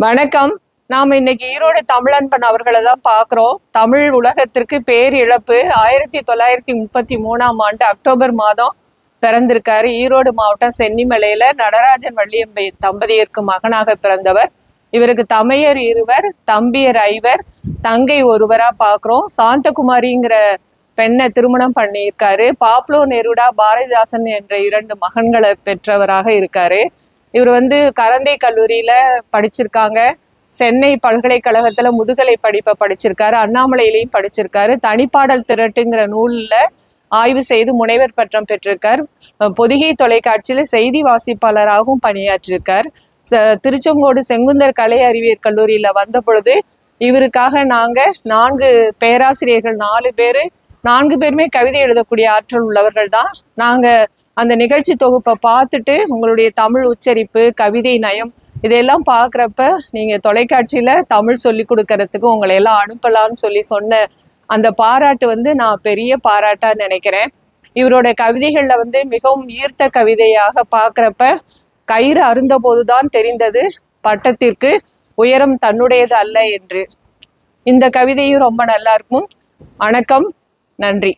வணக்கம். நாம இன்னைக்கு ஈரோடு தமிழன்பன் அவர்களை தான் பாக்குறோம். தமிழ் உலகத்திற்கு பேரிழப்பு. 1933 அக்டோபர் மாதம் பிறந்திருக்காரு. ஈரோடு மாவட்டம் சென்னிமலையில நடராஜன் வள்ளியம்பை தம்பதியருக்கு மகனாக பிறந்தவர். இவருக்கு தமையர் 2, தம்பியர் 5, தங்கை 1 பாக்குறோம். சாந்தகுமாரிங்கிற பெண்ணை திருமணம் பண்ணியிருக்காரு. பாப்லோ நெருடா, பாரதிதாசன் என்ற 2 மகன்களை பெற்றவராக இருக்காரு. இவர் கரந்தை கல்லூரியில படிச்சிருக்காங்க. சென்னை பல்கலைக்கழகத்துல முதுகலை படிப்பை படிச்சிருக்காரு. அண்ணாமலையிலையும் படிச்சிருக்காரு. தனிப்பாடல் திரட்டுங்கிற நூல்ல ஆய்வு செய்து முனைவர் பட்டம் பெற்றிருக்கார். பொதிகை தொலைக்காட்சியில செய்தி வாசிப்பாளராகவும் பணியாற்றிருக்கார். திருச்செங்கோடு செங்குந்தர் கலை அறிவியல் கல்லூரியில வந்த பொழுது இவருக்காக நாங்க 4 பேராசிரியர்கள், 4 பேரு 4 பேருமே கவிதை எழுதக்கூடிய ஆற்றல் உள்ளவர்கள் தான். நாங்க அந்த நிகழ்ச்சி தொகுப்பை பார்த்துட்டு உங்களுடைய தமிழ் உச்சரிப்பு, கவிதை நயம் இதெல்லாம் பார்க்குறப்ப நீங்க தொலைக்காட்சியில தமிழ் சொல்லி கொடுக்கறதுக்கு உங்களை எல்லாம் அனுப்பலாம்னு சொன்ன அந்த பாராட்டு நான் பெரிய பாராட்டா நினைக்கிறேன். இவரோட கவிதைகள்ல மிகவும் ஈர்த்த கவிதையாக பார்க்குறப்ப, கயிறு அருந்த போதுதான் தெரிந்தது பட்டத்திற்கு உயரம் தன்னுடையது அல்ல என்று. இந்த கவிதையும் ரொம்ப நல்லா இருக்கும். வணக்கம், நன்றி.